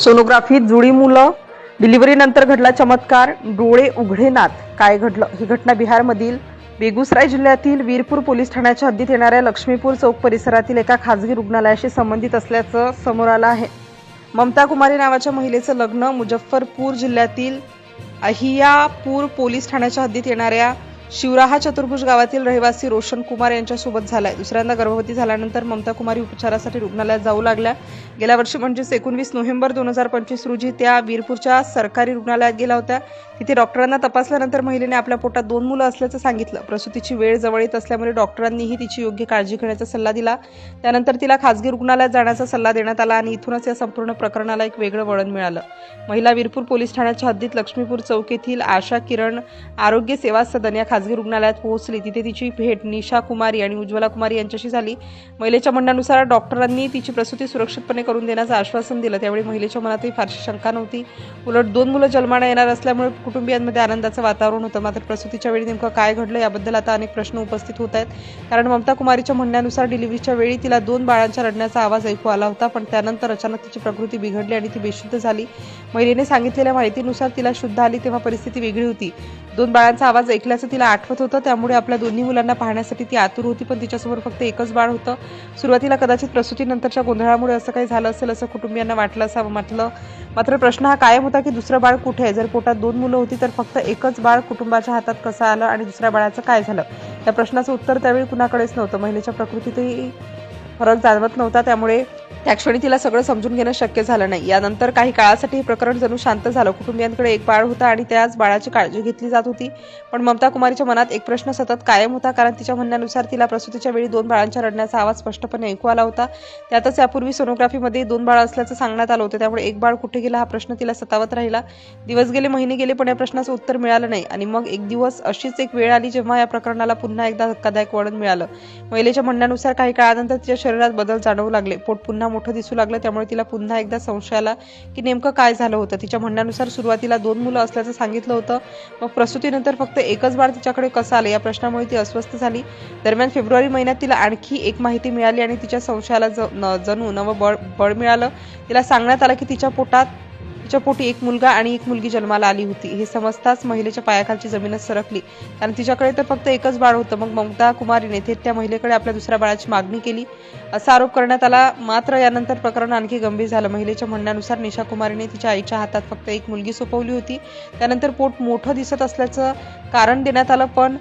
सोनोग्राफीत जुळी मुलं, डिलिव्हरीनंतर घडला चमत्कार, डोळे उघडेनात. काय घडलं? ही घटना बिहारमधील बेगुसराय जिल्ह्यातील वीरपूर पोलीस ठाण्याच्या हद्दीत येणाऱ्या लक्ष्मीपूर चौक परिसरातील एका खासगी रुग्णालयाशी संबंधित असल्याचं समोर आलं आहे. ममता कुमारी नावाच्या महिलेचं लग्न मुजफ्फरपूर जिल्ह्यातील अहियापूर पोलीस ठाण्याच्या हद्दीत येणाऱ्या शिवराहा चतुर्भुज गावातील रहिवासी रोशन कुमार यांच्यासोबत झालाय. दुसऱ्यांदा गर्भवती झाल्यानंतर ममता कुमारी उपचारासाठी रुग्णालयात जाऊ लागल्या. गेल्या वर्षी म्हणजेच 19 नोव्हेंबर 2025 रोजी त्या वीरपूरच्या सरकारी रुग्णालयात गेल्या होत्या. तिथे डॉक्टरांना तपासल्यानंतर महिलेने आपल्या पोटात 2 मुलं असल्याचं सांगितलं. प्रसूतीची वेळ जवळ येत असल्यामुळे डॉक्टरांनीही तिची योग्य काळजी घेण्याचा सल्ला दिला. त्यानंतर तिला खासगी रुग्णालयात जाण्याचा सल्ला देण्यात आला आणि इथूनच या संपूर्ण प्रकरणाला एक वेगळं वळण मिळालं. महिला वीरपूर पोलीस ठाण्याच्या हद्दीत लक्ष्मीपूर चौक येथील आशा किरण आरोग्य सेवा सदन या खासगी रुग्णालयात पोहोचली. तिथे तिची भेट निशा कुमारी आणि उज्ज्वला कुमारी यांच्याशी झाली. महिलेच्या म्हणण्यानुसार डॉक्टरांनी तिची प्रसूती सुरक्षितपणे करून देण्याचं आश्वासन दिलं. त्यावेळी महिलेच्या मनातही फारशी शंका नव्हती. उलट 2 मुलं जन्माला येणार असल्यामुळे कुटुंबियांमध्ये आनंदाचं वातावरण होतं. मात्र प्रसूतीच्या वेळी नेमकं काय घडलं याबद्दल आता अनेक प्रश्न उपस्थित होत आहेत. कारण ममता कुमारीच्या म्हणण्यानुसार डिलिव्हरीच्या वेळी तिला 2 बाळांच्या रडण्याचा आवाज ऐकू आला होता, पण त्यानंतर अचानक तिची प्रकृती बिघडली आणि ती बेशुद्ध झाली. महिलेने सांगितलेल्या माहितीनुसार तिला शुद्ध आली तेव्हा परिस्थिती वेगळी होती. 2 बाळांचा आवाज ऐकल्याचं तिला आठवत होतं. त्यामुळे आपल्या दोन्ही मुलांना पाहण्यासाठी ती आतुर होती, पण तिच्यासमोर फक्त एकच बाळ होतं. सुरुवातीला कदाचित प्रसूतीनंतरच्या गोंधळामुळे असं काही झालं असेल असं कुटुंबियांना वाटलं असावं. मात्र प्रश्न हा कायम होता की दुसरं बाळ कुठे आहे? जर पोटात 2 मुलं होती तर फक्त एकच बाळ कुटुंबाच्या हातात कसं आलं आणि दुसऱ्या बाळाचं काय झालं? या प्रश्नाचं उत्तर त्यावेळी कुणाकडेच नव्हतं. महिलेच्या प्रकृतीतही फरक जाणवत नव्हता. त्यामुळे त्या क्षणी तिला सगळं समजून घेणं शक्य झालं नाही. यानंतर काही काळासाठी हे प्रकरण जणू शांत झालं. कुटुंबियांकडे एक बाळ होता आणि त्याच बाळाची काळजी घेतली जात होती. पण ममता कुमारीच्या मनात एक प्रश्न सतत कायम होता. कारण तिच्या म्हणण्यानुसार तिला प्रसूतीच्या वेळी 2 बाळांच्या रडण्याचा आवाज स्पष्टपणे ऐकू आला होता. त्यातच यापूर्वी सोनोग्राफीमध्ये 2 बाळ असल्याचं सांगण्यात आलं होतं. त्यामुळे एक बाळ कुठे गेला हा प्रश्न तिला सतावत राहिला. दिवस गेले, महिने गेले, पण या प्रश्नाचं उत्तर मिळालं नाही. आणि मग एक दिवस अशीच एक वेळ आली जेव्हा या प्रकरणाला पुन्हा एकदा धक्कादायक वळण मिळालं. महिलेच्या म्हणण्यानुसार काही काळानंतर तिच्या शरीरात बदल जाणवू लागले. पोट पुन्हा मोठं दिसू लागलं. त्यामुळे तिला पुन्हा एकदा संशय आला की नेमकं काय झालं होतं. तिच्या म्हणण्यानुसार सुरुवातीला 2 मुलं असल्याचं सांगितलं होतं. मग प्रसूतीनंतर फक्त एकच बाळ तिच्याकडे कसं आलं या प्रश्नामुळे ती अस्वस्थ झाली. दरम्यान फेब्रुवारी महिन्यात तिला आणखी एक माहिती मिळाली आणि तिच्या संशयाला जणू नवं बळ मिळालं. तिला सांगण्यात आलं की तिच्या पोटी एक मुलगा आणि एक मुलगी जन्माला आली होती. हे समजताच महिलेच्या पायाखालची जमीनच सरकली. कारण तिच्याकडे तर फक्त एकच बाळ होतं. मग ममता कुमारीने थेट त्या महिलेकडे आपल्या दुसऱ्या बाळाची मागणी केली असा आरोप करण्यात आला. मात्र यानंतर प्रकरण आणखी गंभीर झालं. महिलेच्या म्हणण्यानुसार निशा कुमारीने तिच्या आईच्या हातात फक्त एक मुलगी सोपवली होती. त्यानंतर पोट मोठं दिसत असल्याचं कारण देण्यात आलं, पण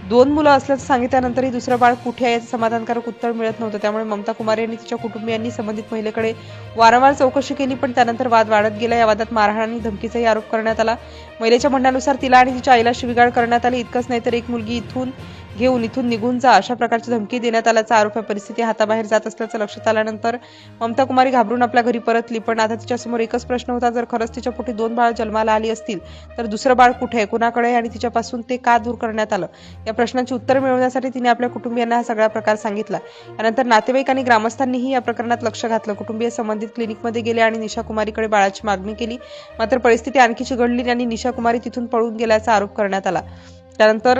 2 मुलं असल्याचं सांगितल्यानंतरही दुसरं बाळ कुठे आहे याचं समाधानकारक उत्तर मिळत नव्हतं. त्यामुळे ममता कुमारी आणि तिच्या कुटुंबियांनी संबंधित महिलेकडे वारंवार चौकशी केली, पण त्यानंतर वाद वाढत गेला. या वादात मारहाण आणि धमकीचाही आरोप करण्यात आला. महिलेच्या म्हणण्यानुसार तिला आणि तिच्या आईला शिवीगाळ करण्यात आली. इतकंच नाही तर एक मुलगी इथून निघून जा अशा प्रकारची धमकी देण्यात आल्याचा आरोप. या परिस्थिती हाताबाहेर जात असल्याचं लक्षात आल्यानंतर ममता कुमारी घाबरून आपल्या घरी परतली. पण आता तिच्यासमोर एकच प्रश्न होता, जर खरंच तिच्या पोटी 2 बाळ जन्माला आली असतील तर दुसरं बाळ कुठे आहे, कुणाकडे आहे आणि तिच्यापासून ते का दूर करण्यात आलं? या प्रश्नांची उत्तर मिळवण्यासाठी तिने आपल्या कुटुंबियांना हा सगळा प्रकार सांगितला. यानंतर नातेवाईक आणि ग्रामस्थांनीही या प्रकरणात लक्ष घातलं. कुटुंबीय संबंधित क्लिनिकमध्ये गेले आणि निशा कुमारीकडे बाळाची मागणी केली. मात्र परिस्थिती आणखी चिघळली आणि निशा कुमारी तिथून पळून गेल्याचा आरोप करण्यात आला. त्यानंतर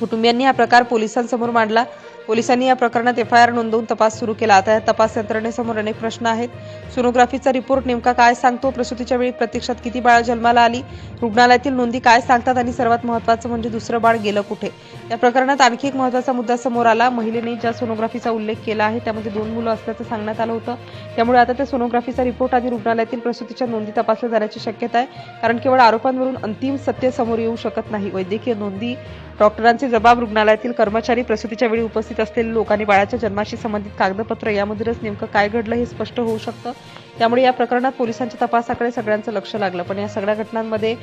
कुटुंबियांनी हा प्रकार पोलिसांसमोर मांडला. पोलिसांनी या प्रकरणात FIR नोंदवून तपास सुरू केला. आता या तपास यंत्रणेसमोर अनेक प्रश्न आहेत. सोनोग्राफीचा रिपोर्ट नेमका काय सांगतो? प्रसूतीच्या वेळी प्रत्यक्षात किती बाळं जन्माला आली? रुग्णालयातील नोंदी काय सांगतात? आणि सर्वात महत्त्वाचं म्हणजे दुसरं बाळ गेलं कुठे? या प्रकरणात आणखी एक महत्त्वाचा मुद्दा समोर आला. महिलेने ज्या सोनोग्राफीचा उल्लेख केला आहे त्यामध्ये 2 मुलं असल्याचं सांगण्यात आलं होतं. त्यामुळे आता त्या सोनोग्राफीचा रिपोर्ट आणि रुग्णालयातील प्रसूतीच्या नोंदी तपासल्या जाण्याची शक्यता आहे. कारण केवळ आरोपांवरून अंतिम सत्य समोर येऊ शकत नाही. वैद्यकीय नोंदी, डॉक्टरांचे जबाब, रुग्णालयातील कर्मचारी, प्रसूतीच्या वेळी उपस्थित असलेले लोक आणि बाळाच्या जन्माशी संबंधित कागदपत्र यामधूनच नेमकं काय घडलं हे स्पष्ट होऊ शकतं. त्यामुळे या प्रकरणात पोलिसांच्या तपासाकडे सगळ्यांचं लक्ष लागलं. पण या सगळ्या घटनांमध्ये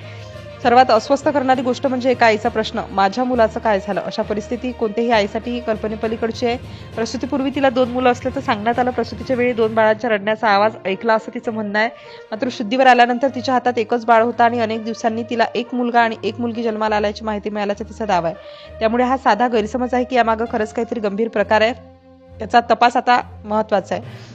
सर्वात अस्वस्थ करणारी गोष्ट म्हणजे एका आईचा प्रश्न, माझ्या मुलाचं काय झालं? अशा परिस्थिती कोणत्याही आईसाठी ही कल्पनेपलीकडची आहे. प्रसूतीपूर्वी तिला 2 मुलं असल्याचं सांगण्यात आलं. प्रसूतीच्या वेळी 2 बाळांच्या रडण्याचा आवाज ऐकला असं तिचं म्हणणं आहे. मात्र शुद्धीवर आल्यानंतर तिच्या हातात एकच बाळ होतं आणि अनेक दिवसांनी तिला एक मुलगा आणि एक मुलगी जन्माला आल्याची माहिती मिळाल्याचा तिचा दावा आहे. त्यामुळे हा साधा गैरसमज आहे की यामागं खरंच काहीतरी गंभीर प्रकार आहे. याचा तपास आता महत्त्वाचा आहे.